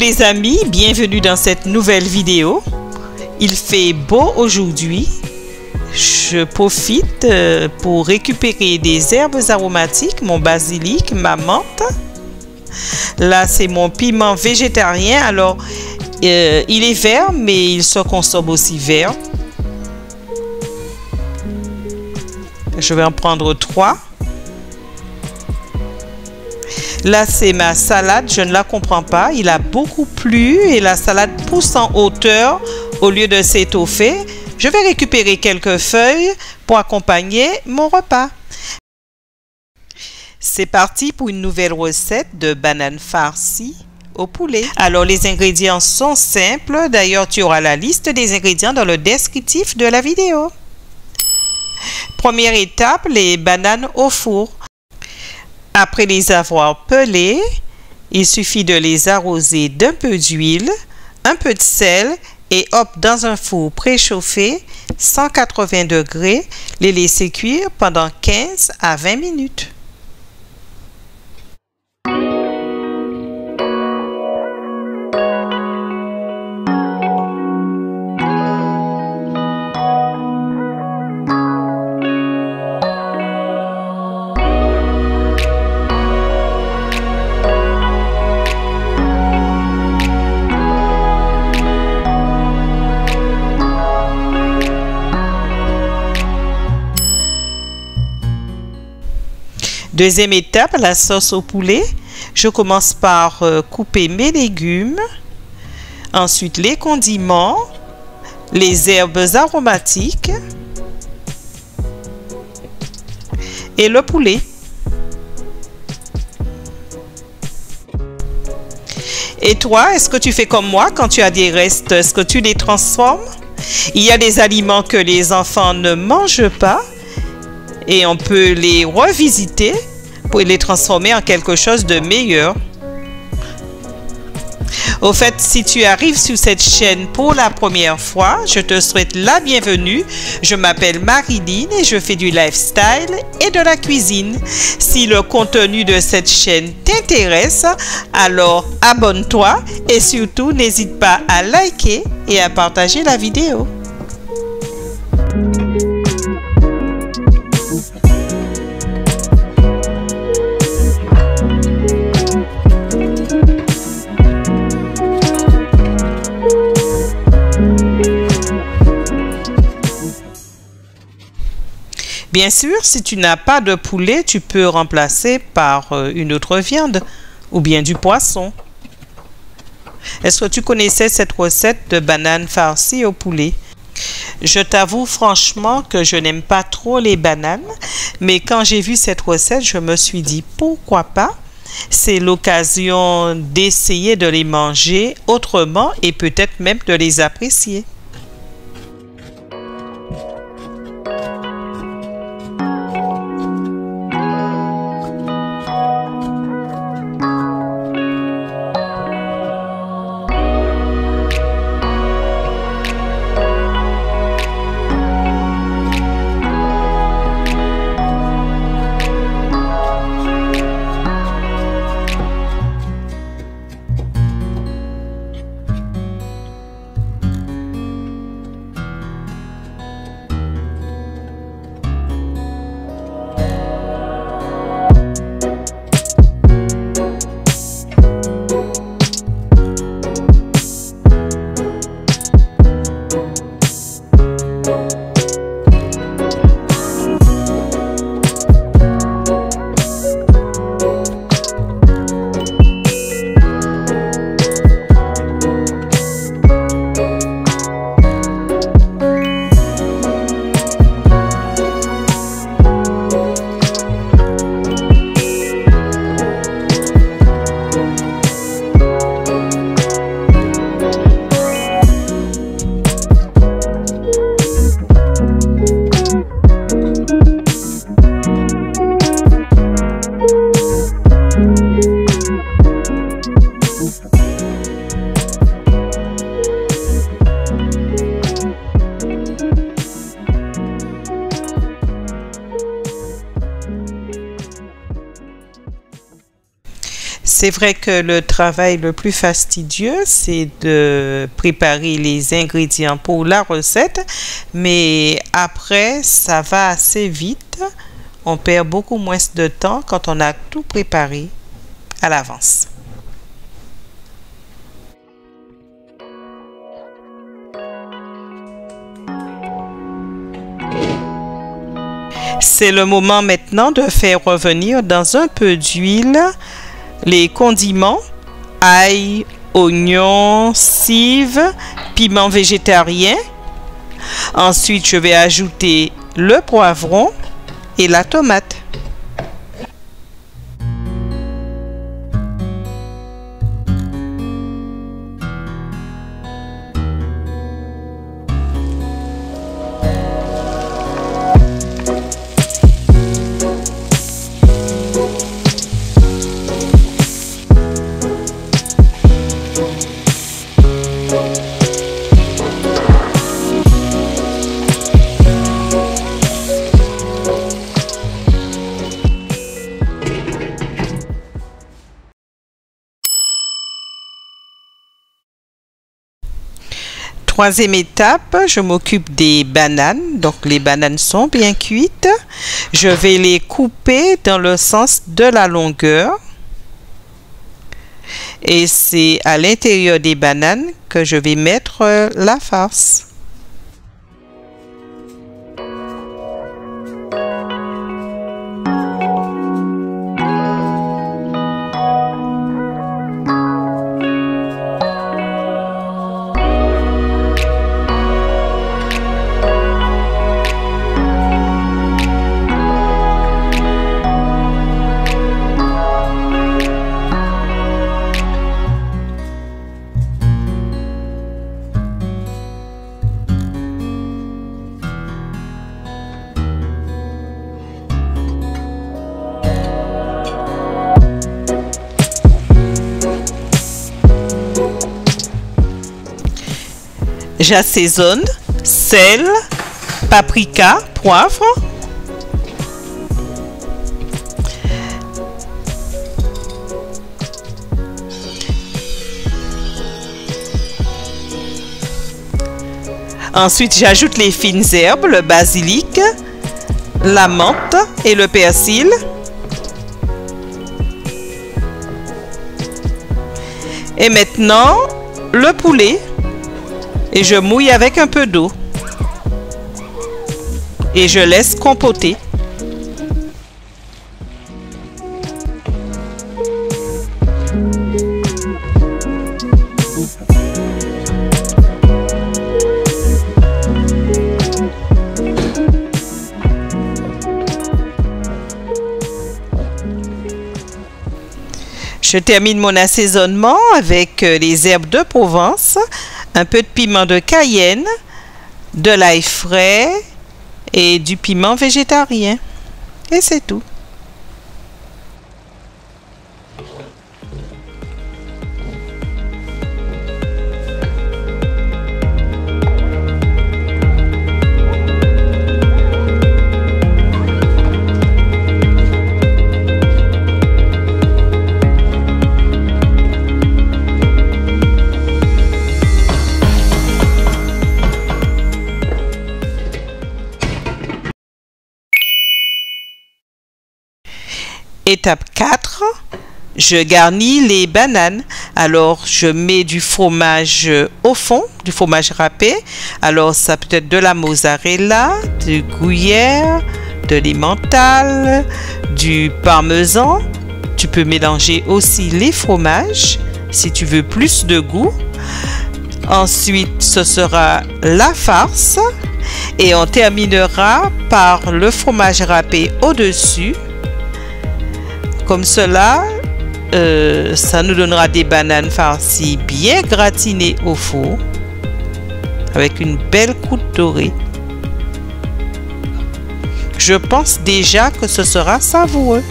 les amis, bienvenue dans cette nouvelle vidéo. Il fait beau aujourd'hui. Je profite pour récupérer des herbes aromatiques, mon basilic, ma menthe. Là, c'est mon piment végétarien. Alors, il est vert, mais il se consomme aussi vert. Je vais en prendre 3. Là, c'est ma salade. Je ne la comprends pas. Il a beaucoup plu et la salade pousse en hauteur au lieu de s'étoffer. Je vais récupérer quelques feuilles pour accompagner mon repas. C'est parti pour une nouvelle recette de bananes farcies au poulet. Alors, les ingrédients sont simples. D'ailleurs, tu auras la liste des ingrédients dans le descriptif de la vidéo. Première étape, les bananes au four. Après les avoir pelées, il suffit de les arroser d'un peu d'huile, un peu de sel et hop, dans un four préchauffé, 180 degrés, les laisser cuire pendant 15 à 20 minutes. Deuxième étape, la sauce au poulet. Je commence par couper mes légumes, ensuite les condiments, les herbes aromatiques et le poulet. Et toi, est-ce que tu fais comme moi quand tu as des restes? Est-ce que tu les transformes? Il y a des aliments que les enfants ne mangent pas. Et on peut les revisiter pour les transformer en quelque chose de meilleur. Au fait, si tu arrives sur cette chaîne pour la première fois, je te souhaite la bienvenue. Je m'appelle Marilyn et je fais du lifestyle et de la cuisine. Si le contenu de cette chaîne t'intéresse, alors abonne-toi et surtout n'hésite pas à liker et à partager la vidéo. Bien sûr, si tu n'as pas de poulet, tu peux remplacer par une autre viande ou bien du poisson. Est-ce que tu connaissais cette recette de bananes farcies au poulet? Je t'avoue franchement que je n'aime pas trop les bananes, mais quand j'ai vu cette recette, je me suis dit pourquoi pas? C'est l'occasion d'essayer de les manger autrement et peut-être même de les apprécier. C'est vrai que le travail le plus fastidieux, c'est de préparer les ingrédients pour la recette, mais après, ça va assez vite. On perd beaucoup moins de temps quand on a tout préparé à l'avance. C'est le moment maintenant de faire revenir dans un peu d'huile les condiments, ail, oignon, cive, piment végétarien. Ensuite, je vais ajouter le poivron et la tomate. Troisième étape, je m'occupe des bananes. Donc les bananes sont bien cuites. Je vais les couper dans le sens de la longueur. Et c'est à l'intérieur des bananes que je vais mettre la farce. J'assaisonne, sel, paprika, poivre. Ensuite, j'ajoute les fines herbes, le basilic, la menthe et le persil. Et maintenant, le poulet. Et je mouille avec un peu d'eau. Et je laisse compoter. Je termine mon assaisonnement avec les herbes de Provence, un peu de piment de Cayenne, de l'ail frais et du piment végétarien. Et c'est tout. Étape 4, je garnis les bananes. Alors, je mets du fromage au fond, du fromage râpé. Alors, ça peut être de la mozzarella, du gruyère, de l'emmental, du parmesan. Tu peux mélanger aussi les fromages si tu veux plus de goût. Ensuite, ce sera la farce. Et on terminera par le fromage râpé au-dessus. Comme cela, ça nous donnera des bananes farcies bien gratinées au four avec une belle croûte dorée. Je pense déjà que ce sera savoureux.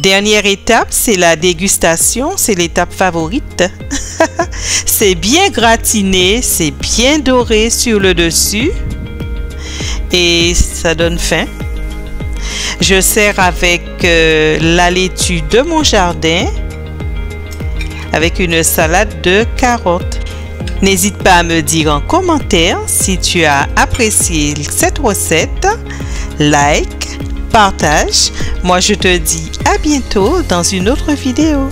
Dernière étape, c'est la dégustation. C'est l'étape favorite. C'est bien gratiné, c'est bien doré sur le dessus. Et ça donne faim. Je sers avec la laitue de mon jardin, avec une salade de carottes. N'hésite pas à me dire en commentaire si tu as apprécié cette recette. Like, partage. Moi, je te dis à bientôt dans une autre vidéo.